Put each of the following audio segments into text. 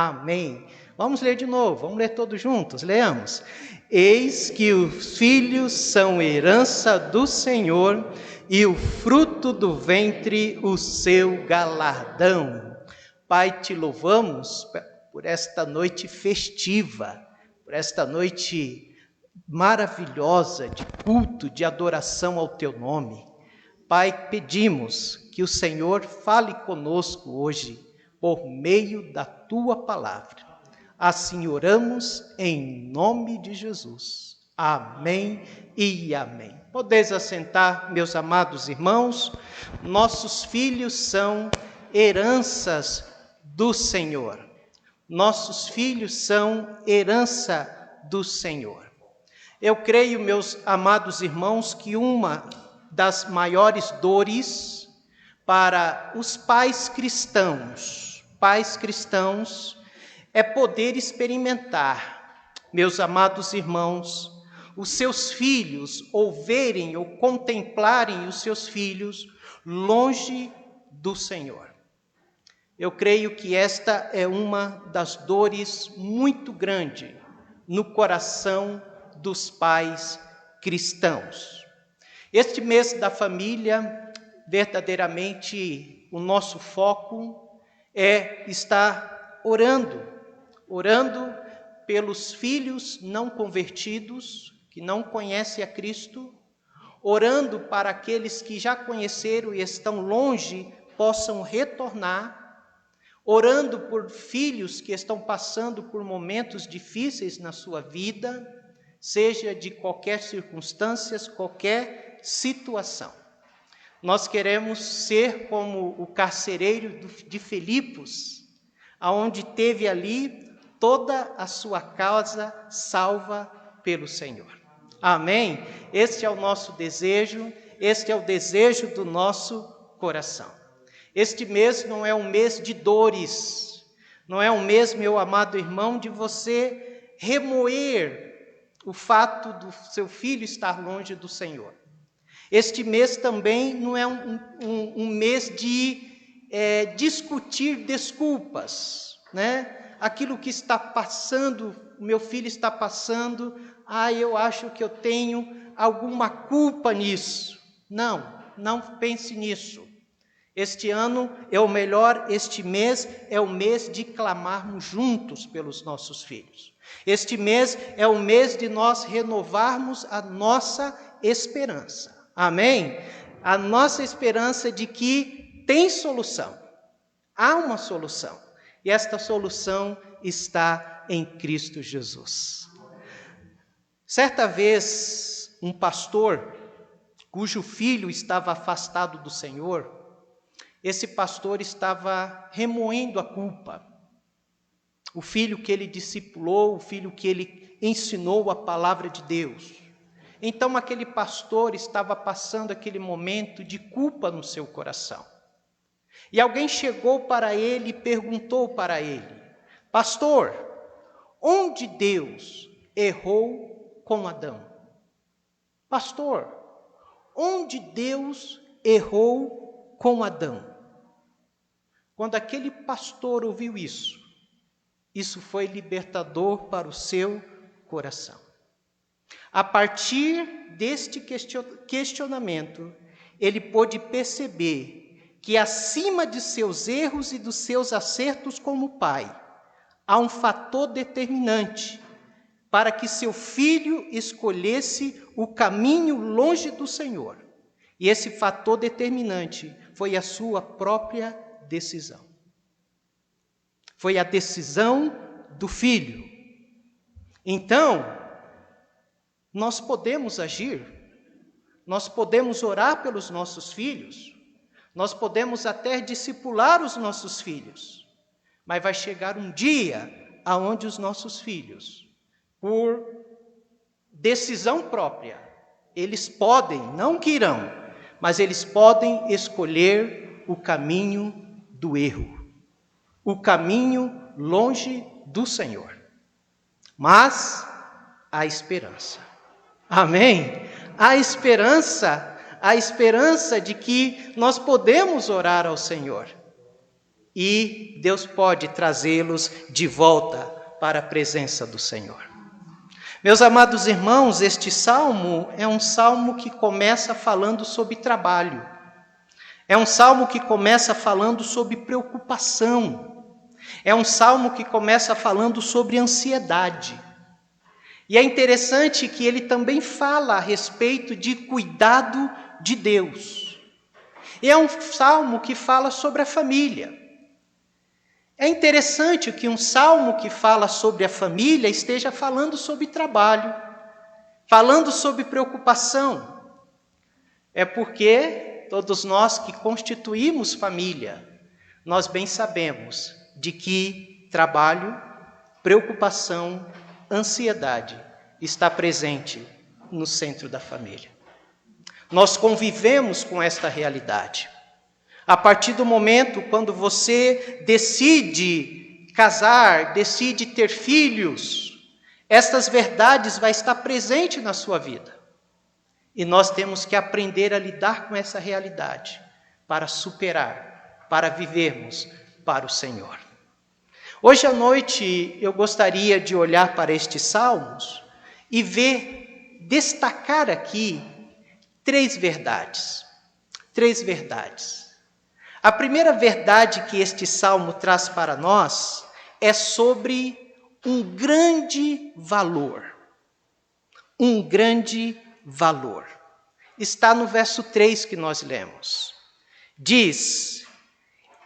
Amém. Vamos ler de novo, vamos ler todos juntos, leamos. Eis que os filhos são herança do Senhor, e o fruto do ventre o seu galardão. Pai, te louvamos por esta noite festiva, por esta noite maravilhosa de culto, de adoração ao teu nome. Pai, pedimos que o Senhor fale conosco hoje, por meio da tua palavra. Assim oramos em nome de Jesus. Amém e amém. Podeis assentar, meus amados irmãos. Nossos filhos são heranças do Senhor. Nossos filhos são herança do Senhor. Eu creio, meus amados irmãos, que uma das maiores dores para os pais cristãos, é poder experimentar, meus amados irmãos, os seus filhos, ou verem ou contemplarem os seus filhos longe do Senhor. Eu creio que esta é uma das dores muito grande no coração dos pais cristãos. Este mês da família, verdadeiramente, o nosso foco é estar orando pelos filhos não convertidos, que não conhecem a Cristo, orando para aqueles que já conheceram e estão longe, possam retornar, orando por filhos que estão passando por momentos difíceis na sua vida, seja de qualquer circunstância, qualquer situação. Nós queremos ser como o carcereiro de Filipos, aonde teve ali toda a sua casa salva pelo Senhor. Amém? Este é o nosso desejo, este é o desejo do nosso coração. Este mês não é um mês de dores, não é um mês, meu amado irmão, de você remoer o fato do seu filho estar longe do Senhor. Este mês também não é um mês de discutir desculpas, né? Aquilo que está passando, o meu filho está passando, eu acho que eu tenho alguma culpa nisso. Não pense nisso. Este ano é o melhor, este mês é o mês de clamarmos juntos pelos nossos filhos. Este mês é o mês de nós renovarmos a nossa esperança. Amém? A nossa esperança de que tem solução. Há uma solução. E esta solução está em Cristo Jesus. Certa vez, um pastor, cujo filho estava afastado do Senhor, esse pastor estava remoendo a culpa. O filho que ele discipulou, o filho que ele ensinou a palavra de Deus. Então aquele pastor estava passando aquele momento de culpa no seu coração. E alguém chegou para ele e perguntou para ele: pastor, onde Deus errou com Adão? Pastor, onde Deus errou com Adão? Quando aquele pastor ouviu isso foi libertador para o seu coração. A partir deste questionamento, ele pôde perceber que acima de seus erros e dos seus acertos como pai, há um fator determinante para que seu filho escolhesse o caminho longe do Senhor. E esse fator determinante foi a sua própria decisão. Foi a decisão do filho. Então, nós podemos agir, nós podemos orar pelos nossos filhos, nós podemos até discipular os nossos filhos, mas vai chegar um dia aonde os nossos filhos, por decisão própria, eles podem, não que irão, mas eles podem escolher o caminho do erro, o caminho longe do Senhor. Mas há esperança. Amém? Há esperança de que nós podemos orar ao Senhor. e Deus pode trazê-los de volta para a presença do Senhor. Meus amados irmãos, este salmo é um salmo que começa falando sobre trabalho. É um salmo que começa falando sobre preocupação. É um salmo que começa falando sobre ansiedade. E é interessante que ele também fala a respeito de cuidado de Deus. E é um salmo que fala sobre a família. É interessante que um salmo que fala sobre a família esteja falando sobre trabalho, falando sobre preocupação. É porque todos nós que constituímos família, nós bem sabemos de que trabalho, preocupação, ansiedade está presente no centro da família. Nós convivemos com esta realidade. A partir do momento quando você decide casar, decide ter filhos, estas verdades vão estar presentes na sua vida. E nós temos que aprender a lidar com essa realidade para superar, para vivermos para o Senhor. Hoje à noite eu gostaria de olhar para estes salmos e destacar aqui três verdades. Três verdades. A primeira verdade que este salmo traz para nós é sobre um grande valor. Um grande valor. Está no verso 3 que nós lemos. Diz: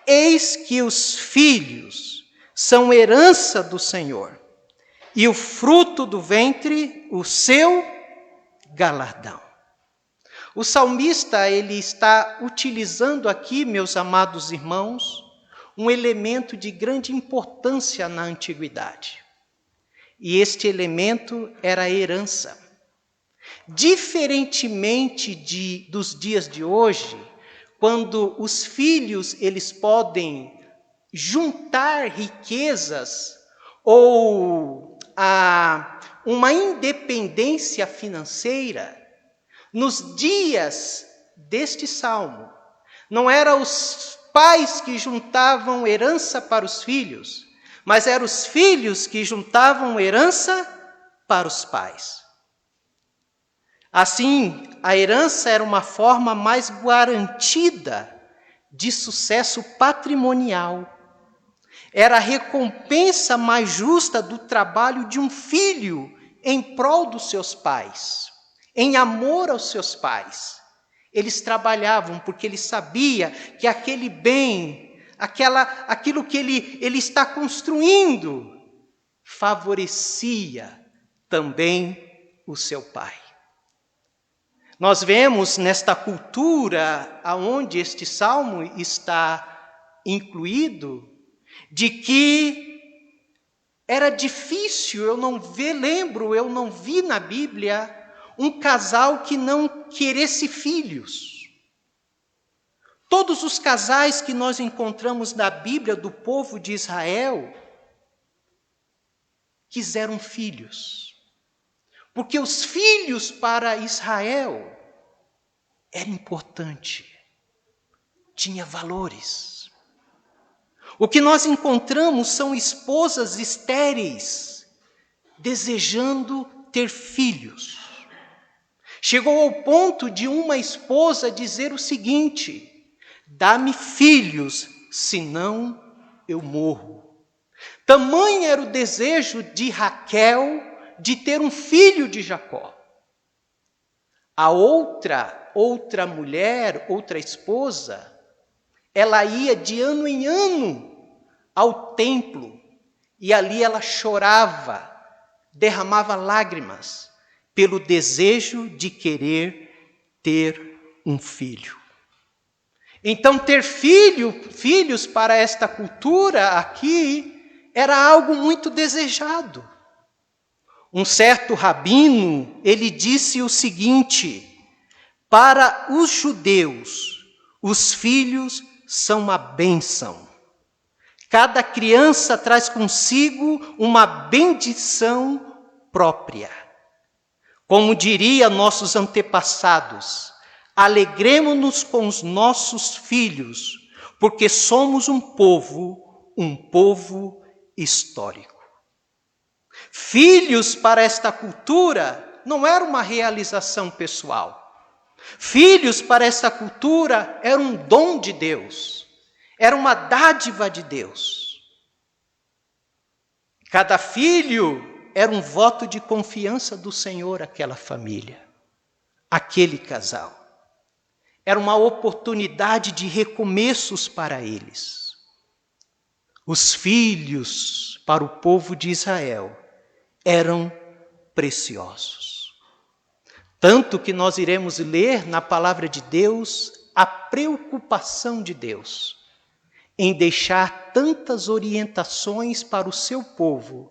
eis que os filhos são herança do Senhor, e o fruto do ventre, o seu galardão. O salmista, ele está utilizando aqui, meus amados irmãos, um elemento de grande importância na antiguidade. E este elemento era a herança. Diferentemente dos dias de hoje, quando os filhos eles podem juntar riquezas ou uma independência financeira, nos dias deste salmo, não eram os pais que juntavam herança para os filhos, mas eram os filhos que juntavam herança para os pais. Assim, a herança era uma forma mais garantida de sucesso patrimonial. Era a recompensa mais justa do trabalho de um filho em prol dos seus pais, em amor aos seus pais. Eles trabalhavam porque eles sabiam que aquele bem, aquilo que ele está construindo, favorecia também o seu pai. Nós vemos nesta cultura aonde este salmo está incluído, de que era difícil, eu não vi na Bíblia um casal que não queresse filhos. Todos os casais que nós encontramos na Bíblia do povo de Israel quiseram filhos. Porque os filhos para Israel era importante, tinha valores. O que nós encontramos são esposas estéreis, desejando ter filhos. Chegou ao ponto de uma esposa dizer o seguinte: dá-me filhos, senão eu morro. Tamanho era o desejo de Raquel de ter um filho de Jacó. A outra mulher, outra esposa, ela ia de ano em ano ao templo e ali ela chorava, derramava lágrimas pelo desejo de querer ter um filho. Então ter filhos para esta cultura aqui era algo muito desejado. Um certo rabino, ele disse o seguinte: para os judeus, os filhos são uma bênção. Cada criança traz consigo uma bendição própria. Como diria nossos antepassados, alegremo-nos com os nossos filhos, porque somos um povo histórico. Filhos para esta cultura não era uma realização pessoal. Filhos para esta cultura era um dom de Deus, era uma dádiva de Deus. Cada filho era um voto de confiança do Senhor àquela família, àquele casal. Era uma oportunidade de recomeços para eles. Os filhos para o povo de Israel eram preciosos. Tanto que nós iremos ler na palavra de Deus a preocupação de Deus em deixar tantas orientações para o seu povo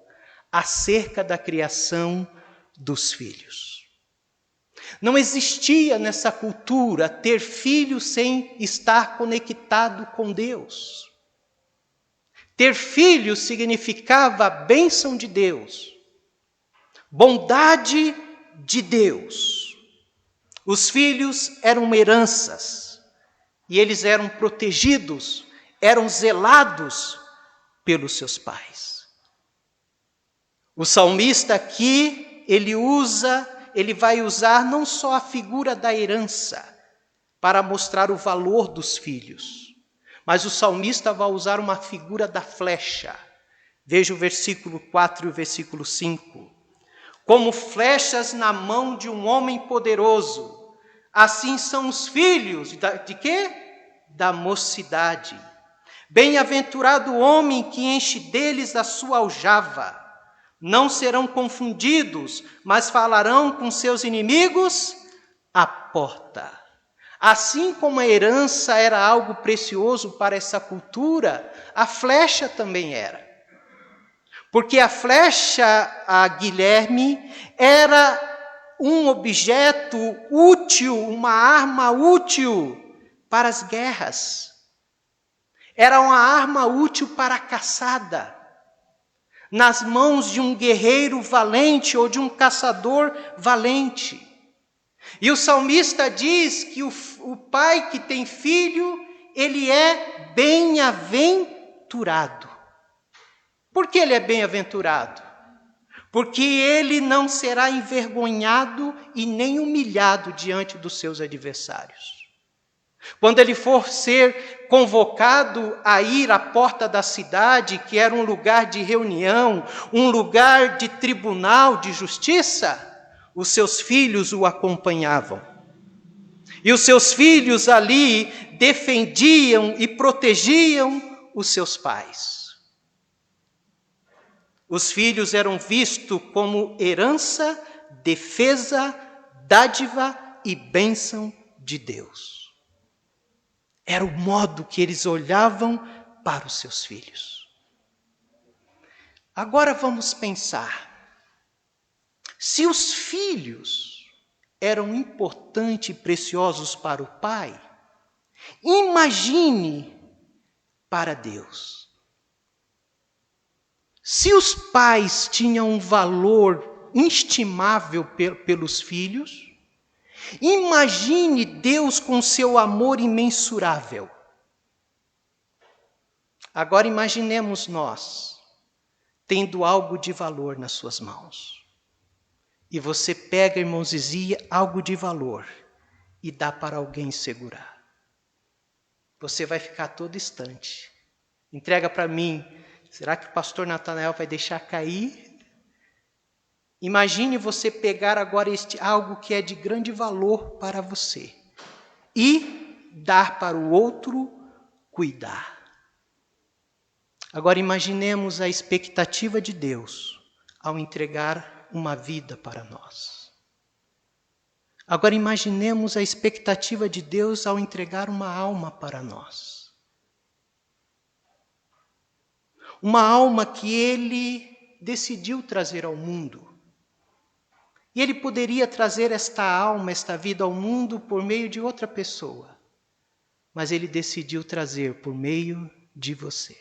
acerca da criação dos filhos. Não existia nessa cultura ter filho sem estar conectado com Deus. Ter filho significava a bênção de Deus, bondade de Deus. Os filhos eram heranças e eles eram protegidos, eram zelados pelos seus pais. O salmista aqui, ele vai usar não só a figura da herança para mostrar o valor dos filhos, mas o salmista vai usar uma figura da flecha. Veja o versículo 4 e o versículo 5. Como flechas na mão de um homem poderoso, assim são os filhos de quê? Da mocidade. Bem-aventurado o homem que enche deles a sua aljava. Não serão confundidos, mas falarão com seus inimigos à porta. Assim como a herança era algo precioso para essa cultura, a flecha também era. Porque a flecha, a Guilherme, era um objeto útil, uma arma útil para as guerras. Era uma arma útil para a caçada. Nas mãos de um guerreiro valente ou de um caçador valente. E o salmista diz que o pai que tem filho, ele é bem-aventurado. Por que ele é bem-aventurado? Porque ele não será envergonhado e nem humilhado diante dos seus adversários. Quando ele for ser convocado a ir à porta da cidade, que era um lugar de reunião, um lugar de tribunal de justiça, os seus filhos o acompanhavam. E os seus filhos ali defendiam e protegiam os seus pais. Os filhos eram vistos como herança, defesa, dádiva e bênção de Deus. Era o modo que eles olhavam para os seus filhos. Agora vamos pensar. Se os filhos eram importantes e preciosos para o pai, imagine para Deus. Se os pais tinham um valor inestimável pelos filhos, imagine Deus com seu amor imensurável. Agora imaginemos nós, tendo algo de valor nas suas mãos. E você pega, irmãos, dizia, algo de valor e dá para alguém segurar. Você vai ficar todo instante. Entrega para mim. Será que o pastor Natanael vai deixar cair? Imagine você pegar agora algo que é de grande valor para você e dar para o outro cuidar. Agora imaginemos a expectativa de Deus ao entregar uma vida para nós. Agora imaginemos a expectativa de Deus ao entregar uma alma para nós. Uma alma que Ele decidiu trazer ao mundo. E Ele poderia trazer esta alma, esta vida ao mundo por meio de outra pessoa. Mas Ele decidiu trazer por meio de você.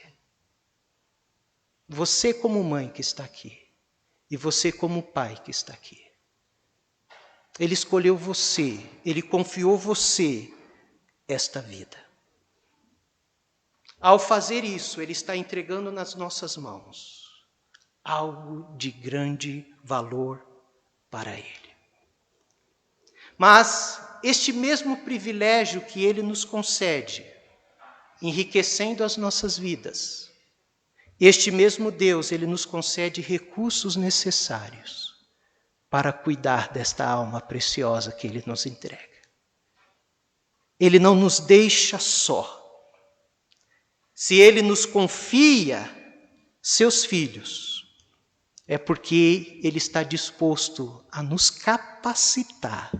Você como mãe que está aqui. E você como pai que está aqui. Ele escolheu você. Ele confiou você esta vida. Ao fazer isso, Ele está entregando nas nossas mãos algo de grande valor para Ele. Mas este mesmo privilégio que Ele nos concede, enriquecendo as nossas vidas, este mesmo Deus, Ele nos concede recursos necessários para cuidar desta alma preciosa que Ele nos entrega. Ele não nos deixa só. Se Ele nos confia seus filhos, é porque Ele está disposto a nos capacitar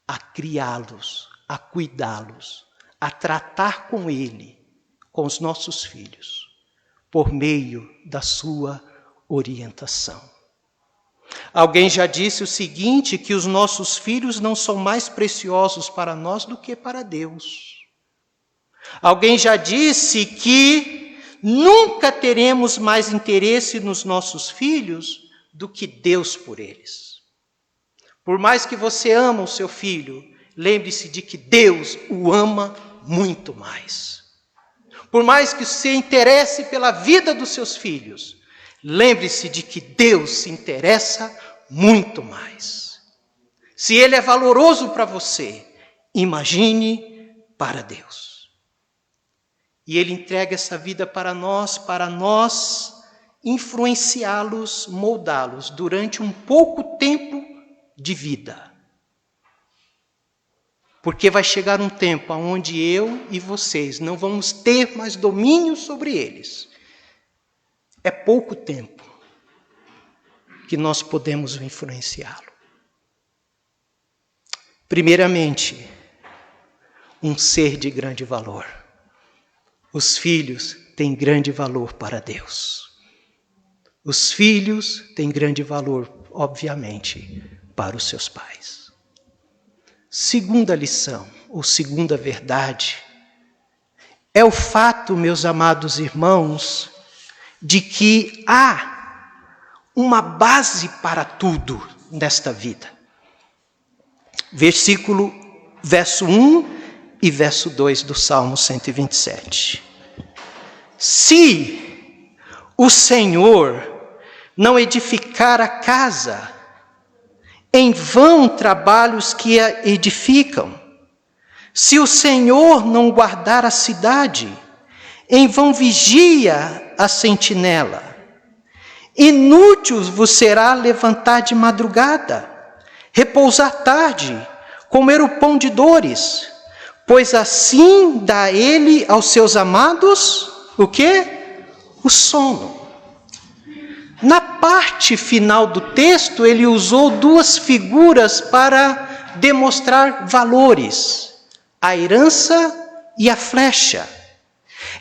a criá-los, a cuidá-los, a tratar com Ele, com os nossos filhos, por meio da sua orientação. Alguém já disse o seguinte, que os nossos filhos não são mais preciosos para nós do que para Deus. Alguém já disse que nunca teremos mais interesse nos nossos filhos do que Deus por eles. Por mais que você ama o seu filho, lembre-se de que Deus o ama muito mais. Por mais que se interesse pela vida dos seus filhos, lembre-se de que Deus se interessa muito mais. Se Ele é valoroso para você, imagine para Deus. E Ele entrega essa vida para nós influenciá-los, moldá-los durante um pouco tempo de vida. Porque vai chegar um tempo onde eu e vocês não vamos ter mais domínio sobre eles. É pouco tempo que nós podemos influenciá-lo. Primeiramente, um ser de grande valor. Os filhos têm grande valor para Deus. Os filhos têm grande valor, obviamente, para os seus pais. Segunda lição, ou segunda verdade, é o fato, meus amados irmãos, de que há uma base para tudo nesta vida. Verso 1 e verso 2 do Salmo 127. Se o Senhor não edificar a casa, em vão trabalhos que a edificam. Se o Senhor não guardar a cidade, em vão vigia a sentinela. Inútil vos será levantar de madrugada, repousar tarde, comer o pão de dores, pois assim dá Ele aos seus amados, o quê? O sono. Na parte final do texto, ele usou duas figuras para demonstrar valores: a herança e a flecha.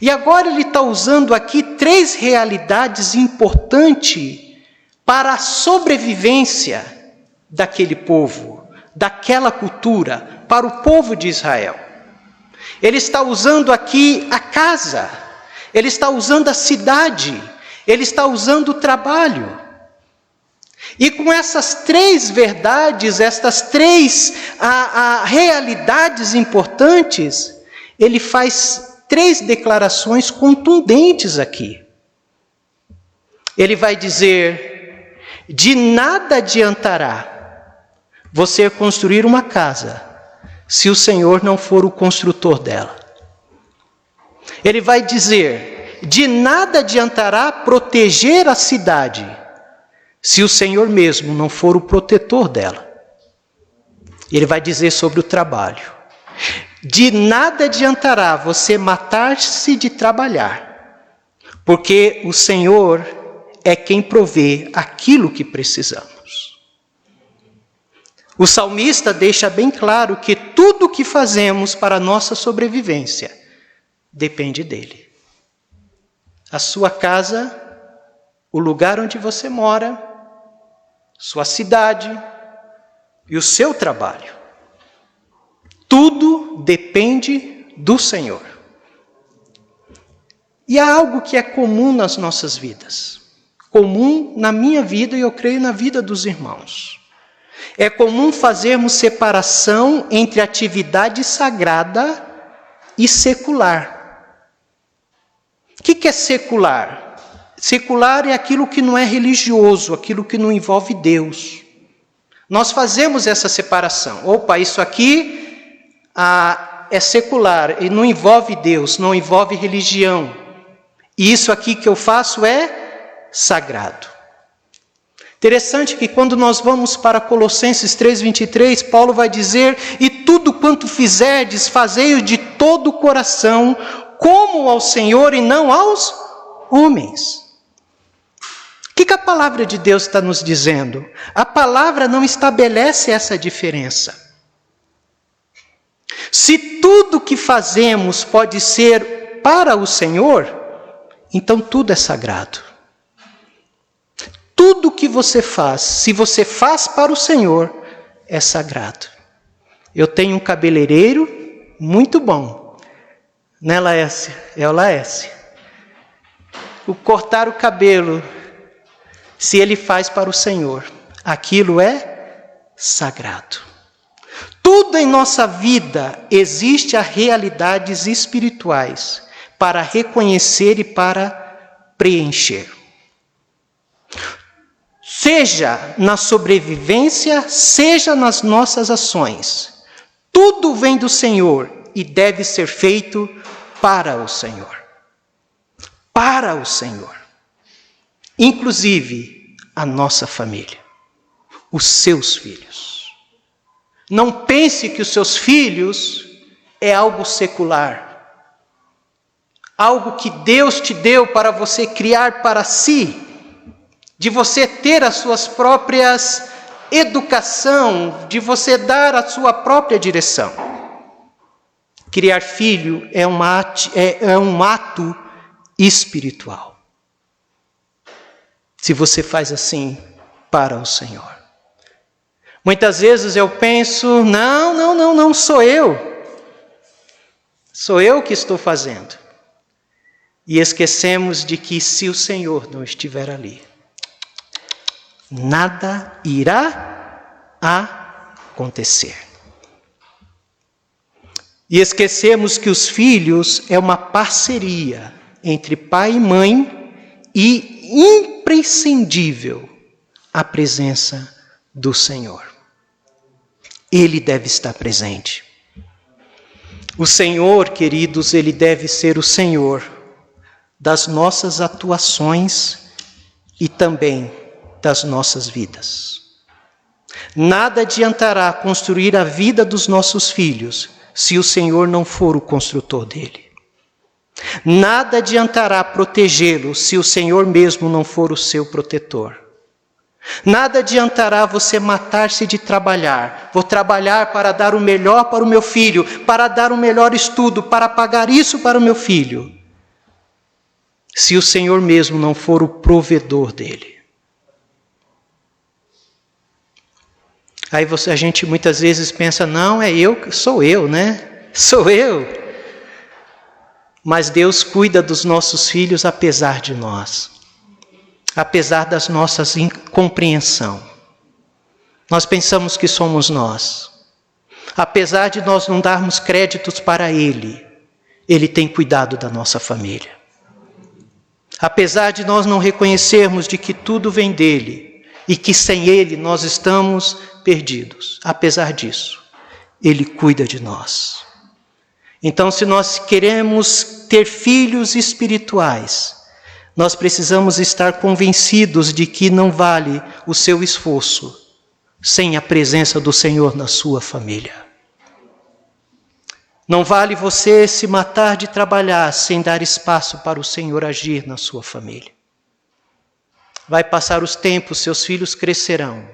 E agora ele está usando aqui três realidades importantes para a sobrevivência daquele povo, daquela cultura, para o povo de Israel. Ele está usando aqui a casa, ele está usando a cidade, ele está usando o trabalho. E com essas três verdades, estas três realidades importantes, ele faz três declarações contundentes aqui. Ele vai dizer: de nada adiantará você construir uma casa se o Senhor não for o construtor dela. Ele vai dizer: de nada adiantará proteger a cidade se o Senhor mesmo não for o protetor dela. Ele vai dizer sobre o trabalho: de nada adiantará você matar-se de trabalhar, porque o Senhor é quem provê aquilo que precisamos. O salmista deixa bem claro que tudo o que fazemos para a nossa sobrevivência depende dele. A sua casa, o lugar onde você mora, sua cidade e o seu trabalho. Tudo depende do Senhor. E há algo que é comum nas nossas vidas. Comum na minha vida e eu creio na vida dos irmãos. É comum fazermos separação entre atividade sagrada e secular. que é secular? Secular é aquilo que não é religioso, aquilo que não envolve Deus. Nós fazemos essa separação. Opa, isso aqui é secular e não envolve Deus, não envolve religião. E isso aqui que eu faço é sagrado. Interessante que quando nós vamos para Colossenses 3:23, Paulo vai dizer: e tudo quanto fizerdes, fazei-o de todo o coração, como ao Senhor e não aos homens. O que a palavra de Deus está nos dizendo? A palavra não estabelece essa diferença. Se tudo que fazemos pode ser para o Senhor, então tudo é sagrado. Tudo que você faz, se você faz para o Senhor, é sagrado. Eu tenho um cabeleireiro muito bom, né, Laércia? É o Laércio. O cortar o cabelo, se ele faz para o Senhor, aquilo é sagrado. Tudo em nossa vida existe as realidades espirituais para reconhecer e para preencher. Seja na sobrevivência, seja nas nossas ações. Tudo vem do Senhor e deve ser feito para o Senhor. Para o Senhor. Inclusive a nossa família, os seus filhos. Não pense que os seus filhos é algo secular, algo que Deus te deu para você criar para si, de você ter as suas próprias educação, de você dar a sua própria direção. Criar filho é um ato espiritual. Se você faz assim para o Senhor. Muitas vezes eu penso, não, sou eu. Sou eu que estou fazendo. E esquecemos de que se o Senhor não estiver ali, nada irá acontecer. E esquecemos que os filhos é uma parceria entre pai e mãe e imprescindível a presença do Senhor. Ele deve estar presente. O Senhor, queridos, ele deve ser o Senhor das nossas atuações e também das nossas vidas. Nada adiantará construir a vida dos nossos filhos se o Senhor não for o construtor dele. Nada adiantará protegê-lo se o Senhor mesmo não for o seu protetor. Nada adiantará você matar-se de trabalhar. Vou trabalhar para dar o melhor para o meu filho, para dar o melhor estudo, para pagar isso para o meu filho, se o Senhor mesmo não for o provedor dele. Aí a gente muitas vezes pensa, não, sou eu, né? Sou eu. Mas Deus cuida dos nossos filhos apesar de nós. Apesar das nossas incompreensão. Nós pensamos que somos nós. Apesar de nós não darmos créditos para Ele, Ele tem cuidado da nossa família. Apesar de nós não reconhecermos de que tudo vem dEle e que sem Ele nós estamos perdidos, apesar disso, Ele cuida de nós. Então, se nós queremos ter filhos espirituais, nós precisamos estar convencidos de que não vale o seu esforço sem a presença do Senhor na sua família. Não vale você se matar de trabalhar sem dar espaço para o Senhor agir na sua família. Vai passar os tempos, seus filhos crescerão.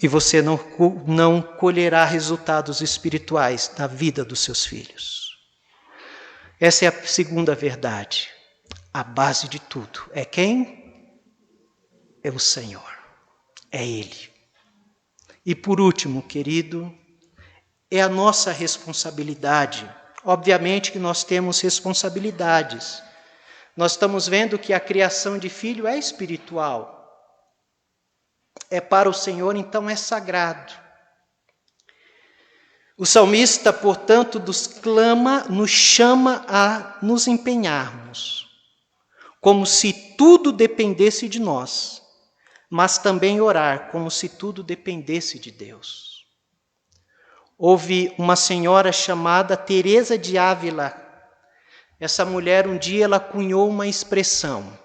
E você não colherá resultados espirituais da vida dos seus filhos. Essa é a segunda verdade. A base de tudo é quem? É o Senhor. É Ele. E por último, querido, é a nossa responsabilidade. Obviamente que nós temos responsabilidades. Nós estamos vendo que a criação de filho é espiritual. É para o Senhor, então é sagrado. O salmista, portanto, nos chama a nos empenharmos, como se tudo dependesse de nós, mas também orar como se tudo dependesse de Deus. Houve uma senhora chamada Teresa de Ávila. Essa mulher, um dia, ela cunhou uma expressão.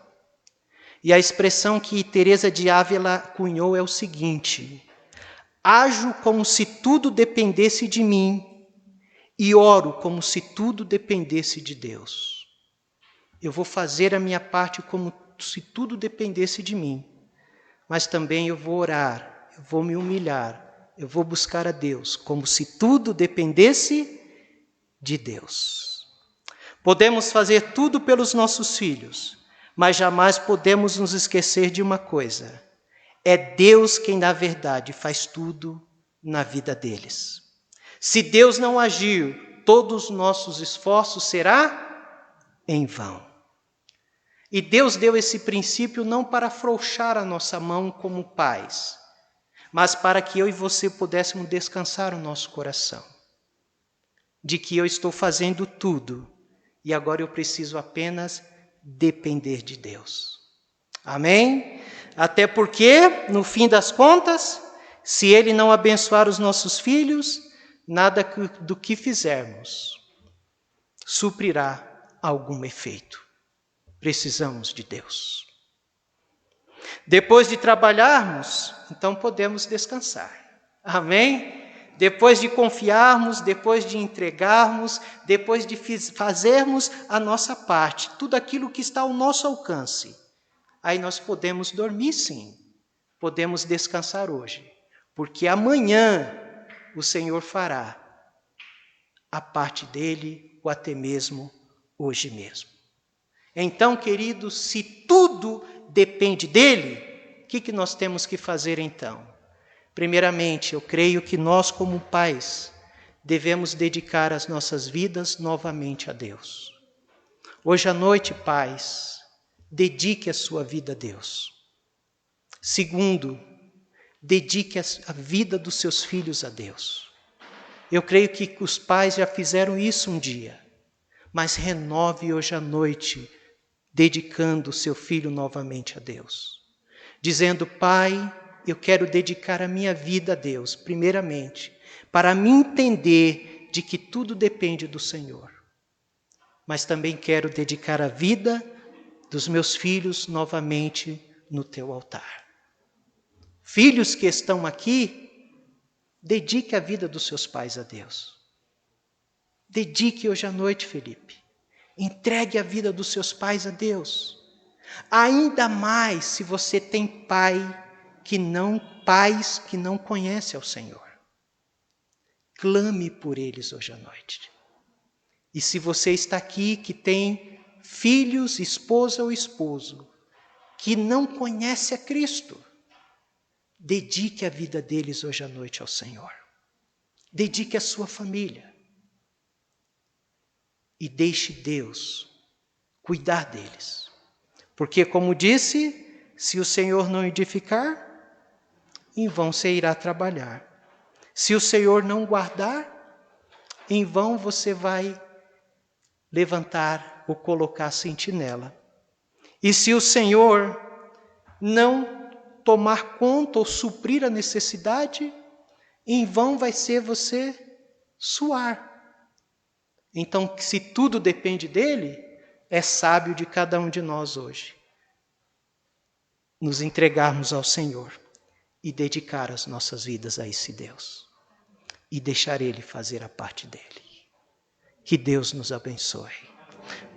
E a expressão que Teresa de Ávila cunhou é o seguinte: ajo como se tudo dependesse de mim e oro como se tudo dependesse de Deus. Eu vou fazer a minha parte como se tudo dependesse de mim, mas também eu vou orar, eu vou me humilhar, eu vou buscar a Deus como se tudo dependesse de Deus. Podemos fazer tudo pelos nossos filhos, mas jamais podemos nos esquecer de uma coisa: é Deus quem, na verdade, faz tudo na vida deles. Se Deus não agir, todos os nossos esforços será em vão. E Deus deu esse princípio não para afrouxar a nossa mão como pais, mas para que eu e você pudéssemos descansar o nosso coração, de que eu estou fazendo tudo e agora eu preciso apenas depender de Deus. Amém? Até porque, no fim das contas, se Ele não abençoar os nossos filhos, nada do que fizermos suprirá algum efeito. Precisamos de Deus. Depois de trabalharmos, então podemos descansar. Amém? Depois de confiarmos, depois de entregarmos, depois de fazermos a nossa parte, tudo aquilo que está ao nosso alcance, aí nós podemos dormir sim, podemos descansar hoje, porque amanhã o Senhor fará a parte dele, ou até mesmo hoje mesmo. Então, queridos, se tudo depende dele, o que nós temos que fazer então? Primeiramente, eu creio que nós, como pais, devemos dedicar as nossas vidas novamente a Deus. Hoje à noite, pais, dedique a sua vida a Deus. Segundo, dedique a vida dos seus filhos a Deus. Eu creio que os pais já fizeram isso um dia, mas renove hoje à noite, dedicando o seu filho novamente a Deus. Dizendo: Pai, eu quero dedicar a minha vida a Deus, primeiramente, para me entender de que tudo depende do Senhor. Mas também quero dedicar a vida dos meus filhos novamente no teu altar. Filhos que estão aqui, dedique a vida dos seus pais a Deus. Dedique hoje à noite, Felipe. Entregue a vida dos seus pais a Deus. Ainda mais se você tem pais que não conhecem ao Senhor. Clame por eles hoje à noite. E se você está aqui que tem filhos, esposa ou esposo, que não conhece a Cristo, dedique a vida deles hoje à noite ao Senhor. Dedique a sua família. E deixe Deus cuidar deles. Porque, como disse, se o Senhor não edificar, em vão você irá trabalhar. Se o Senhor não guardar, em vão você vai levantar ou colocar sentinela. E se o Senhor não tomar conta ou suprir a necessidade, em vão vai ser você suar. Então, se tudo depende dele, é sábio de cada um de nós hoje nos entregarmos ao Senhor e dedicar as nossas vidas a esse Deus e deixar Ele fazer a parte dele. Que Deus nos abençoe.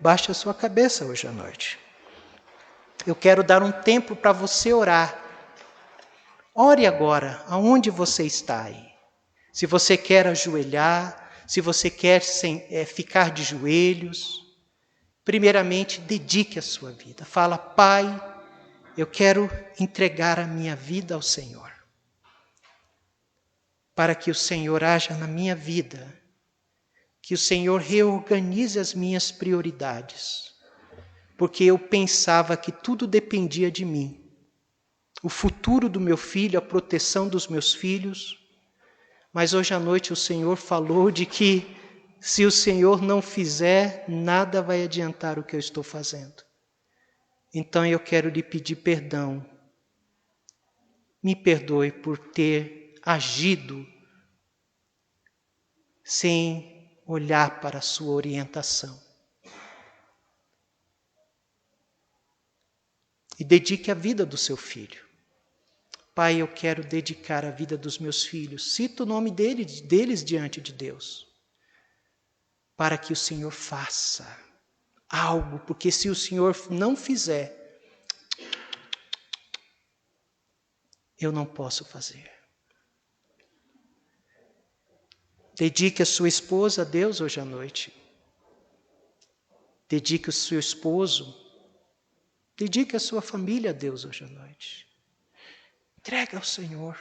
Baixe a sua cabeça hoje à noite. Eu quero dar um tempo para você orar. Ore agora, aonde você está aí. Se você quer ajoelhar, se você quer ficar de joelhos, primeiramente dedique a sua vida. Fala: Pai, eu quero entregar a minha vida ao Senhor, para que o Senhor haja na minha vida, que o Senhor reorganize as minhas prioridades, porque eu pensava que tudo dependia de mim, o futuro do meu filho, a proteção dos meus filhos, Mas hoje à noite o Senhor falou de que se o Senhor não fizer, nada vai adiantar o que eu estou fazendo. Então eu quero lhe pedir perdão. Me perdoe por ter agido sem olhar para a sua orientação. E dedique a vida do seu filho. Pai, eu quero dedicar a vida dos meus filhos. Cita o nome deles diante de Deus. Para que o Senhor faça algo, porque se o Senhor não fizer, eu não posso fazer. Dedique a sua esposa a Deus hoje à noite. Dedique o seu esposo. Dedique a sua família a Deus hoje à noite. Entrega ao Senhor.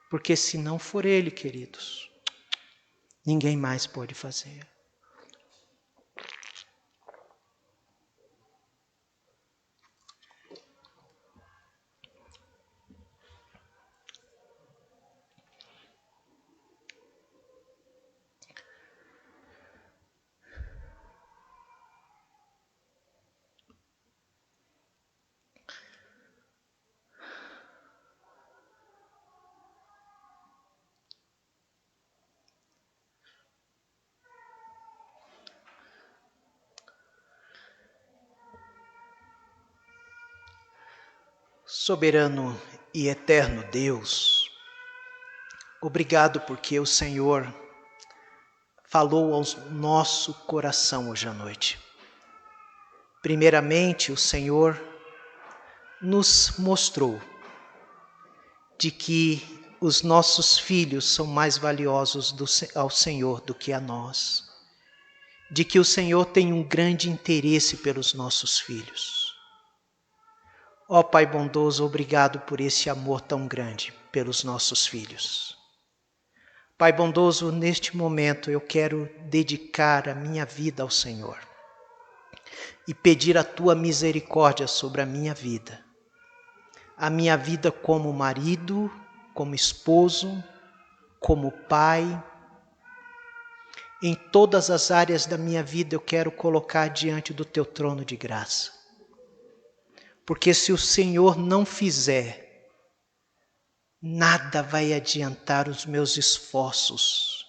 Porque se não for Ele, queridos, ninguém mais pode fazer. Soberano e eterno Deus, obrigado porque o Senhor falou ao nosso coração hoje à noite. Primeiramente, o Senhor nos mostrou de que os nossos filhos são mais valiosos ao Senhor do que a nós. De que o Senhor tem um grande interesse pelos nossos filhos. Ó Pai bondoso, obrigado por esse amor tão grande pelos nossos filhos. Pai bondoso, neste momento eu quero dedicar a minha vida ao Senhor e pedir a Tua misericórdia sobre a minha vida. A minha vida como marido, como esposo, como pai. Em todas as áreas da minha vida eu quero colocar diante do Teu trono de graça. Porque se o Senhor não fizer, nada vai adiantar os meus esforços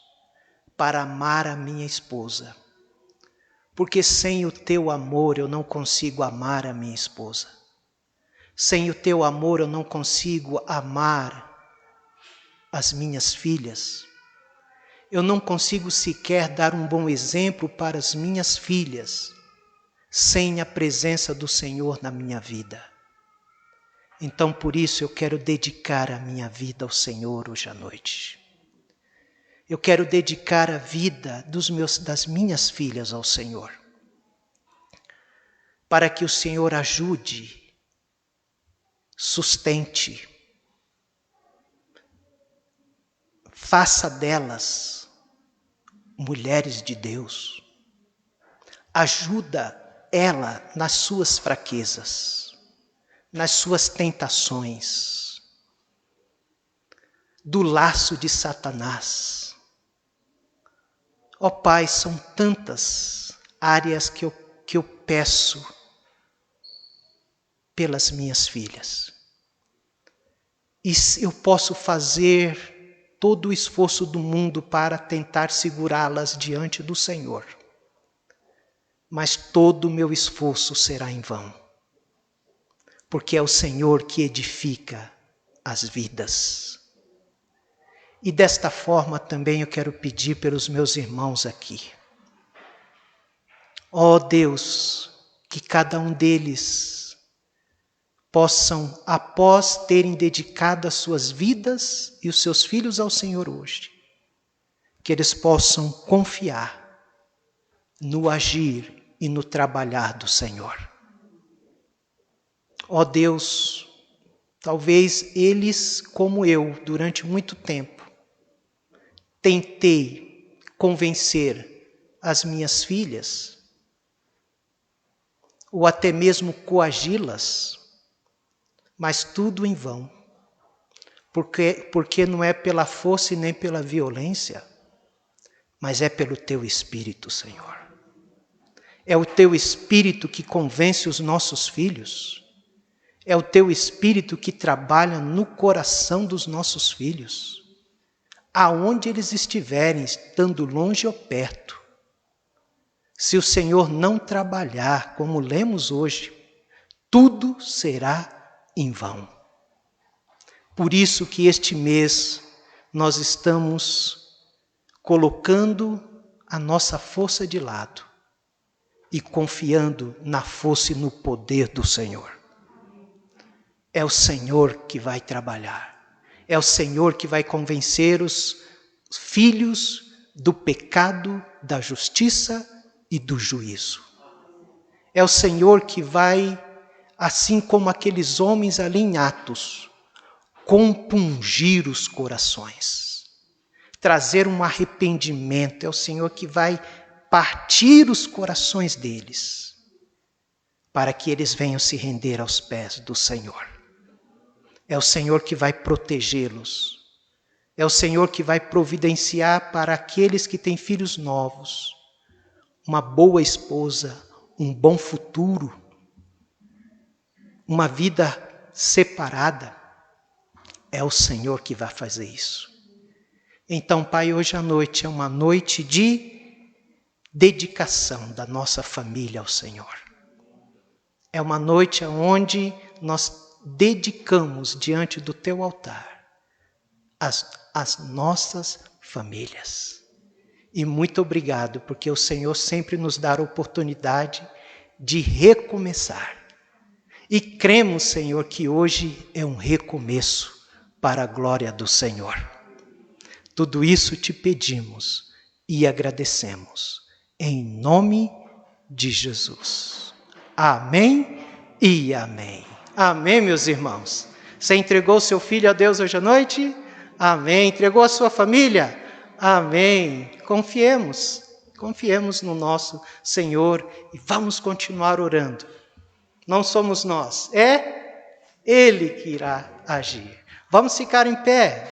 para amar a minha esposa. Porque sem o Teu amor eu não consigo amar a minha esposa. Sem o Teu amor eu não consigo amar as minhas filhas. Eu não consigo sequer dar um bom exemplo para as minhas filhas sem a presença do Senhor na minha vida. Então por isso eu quero dedicar a minha vida ao Senhor hoje à noite. Eu quero dedicar a vida das minhas filhas ao Senhor. Para que o Senhor ajude, sustente, faça delas mulheres de Deus. Ajuda ela nas suas fraquezas, nas suas tentações, do laço de Satanás. Ó Pai, são tantas áreas que eu peço pelas minhas filhas. E eu posso fazer todo o esforço do mundo para tentar segurá-las diante do Senhor. Mas todo o meu esforço será em vão. Porque é o Senhor que edifica as vidas. E desta forma também eu quero pedir pelos meus irmãos aqui. Ó Deus, que cada um deles possam, após terem dedicado as suas vidas e os seus filhos ao Senhor hoje, que eles possam confiar no agir e no trabalhar do Senhor. Ó Deus, talvez eles, como eu, durante muito tempo, tentei convencer as minhas filhas, ou até mesmo coagi-las, mas tudo em vão. porque não é pela força e nem pela violência, mas é pelo teu Espírito, Senhor. É o teu Espírito que convence os nossos filhos. É o teu Espírito que trabalha no coração dos nossos filhos. Aonde eles estiverem, estando longe ou perto. Se o Senhor não trabalhar, como lemos hoje, tudo será em vão. Por isso que este mês nós estamos colocando a nossa força de lado e confiando na força e no poder do Senhor. É o Senhor que vai trabalhar. É o Senhor que vai convencer os filhos do pecado, da justiça e do juízo. É o Senhor que vai, assim como aqueles homens ali em Atos, compungir os corações, trazer um arrependimento. É o Senhor que vai partir os corações deles, para que eles venham se render aos pés do Senhor. É o Senhor que vai protegê-los. É o Senhor que vai providenciar para aqueles que têm filhos novos uma boa esposa, um bom futuro, uma vida separada. É o Senhor que vai fazer isso. Então, Pai, hoje à noite é uma noite de dedicação da nossa família ao Senhor. É uma noite onde nós dedicamos diante do Teu altar as nossas famílias. E muito obrigado, porque o Senhor sempre nos dá a oportunidade de recomeçar. E cremos, Senhor, que hoje é um recomeço para a glória do Senhor. Tudo isso te pedimos e agradecemos, em nome de Jesus. Amém e amém. Amém, meus irmãos. Você entregou seu filho a Deus hoje à noite? Amém. Entregou a sua família? Amém. Confiemos no nosso Senhor e vamos continuar orando. Não somos nós, é Ele que irá agir. Vamos ficar em pé.